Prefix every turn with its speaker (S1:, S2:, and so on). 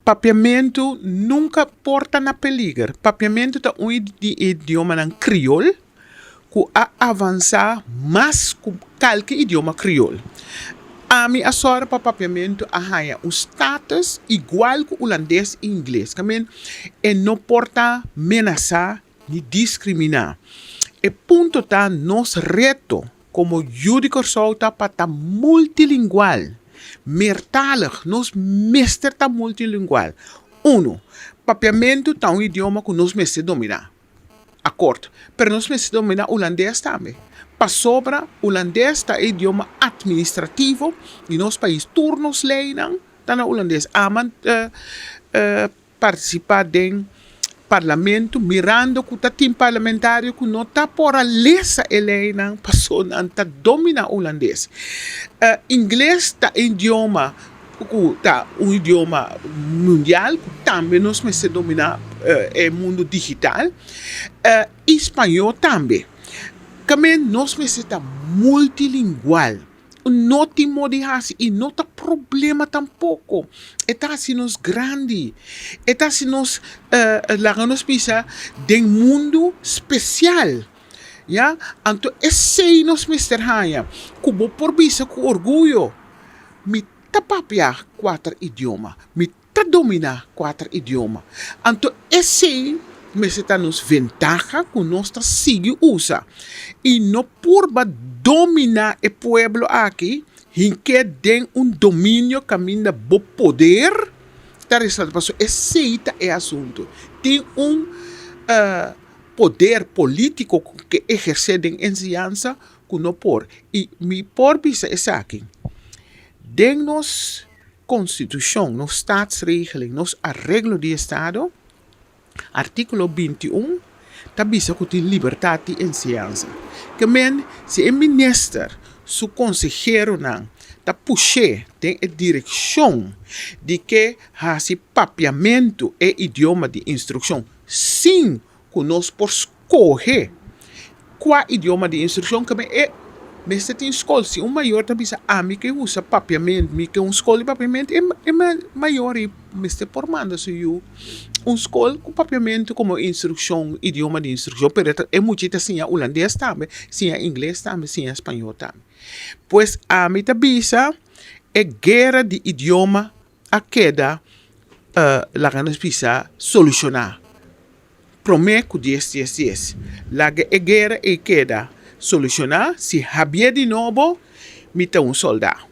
S1: papiamento nunca porta na peligro. Papiamento tá de idioma nan criol, que a avançar mais que qualquer idioma criol. A mim, a sora para papiamento arranha um status igual que o holandês e inglês. Também, e não porta ameaçar ni discriminar. E ponto tá nos reto como judico solta para tá multilingual. Meertalig, nos meester tá multilingual. Uno, papiamento tá um idioma que nos meester dominar. Acordo. Pero nos meester dominar holandês também. Para sobra, holandês tá idioma administrativo e nos país turnos leiden, tá na holandês. Aman participar de parlamento, mirando que tá tim parlamentário que não tá por a lesa eleina, passou não tá domina holandês. Inglês tá idioma tá um idioma mundial que também nós me se domina mundo digital. Espanhol também. Também nós me se tá multilingual. Não tem modihasi e não tem problema tampouco. Está assim nos grande. Está assim nos lá nos pisa de mundo especial. Ja? Então, esse nos mister haya. Kubo por bisa com orgulho. Me tá papiar 4 idiomas. Me tá dominar 4 idiomas. Então, esse mas está nos ventaja que nós sigue usa. E não por dominar o pueblo aqui, em que tem domínio caminho do poder, tá resultado passou. Esse é o assunto. Tem poder político que exerce em ensinança que não por. E me por bisa é aqui. Den nos constituição, nos staatsregeling, nos arreglo de Estado, artículo 21, tabisa que tem liberdade de ensinança. Que men, se o ministro, su consejero não, tá puxe, tem a direção de que esse papiamento é idioma de instrução. Sim, que nós por escolher qual idioma de instrução que é. Mas se tem escola, se um maior tabisa, me que usa papiamento, me que escola de papiamento é maior e me está formando se eu escola com papiamento como instrução, idioma de instrução, pero é muito assim, holandês também, sim, inglês também, sim, espanhol também. Pois a mim tabisa é guerra de idioma a queda lá que nós precisa solucionar. Prometo 10. La guerra é queda solucionar, se había de novo, me tá um soldado.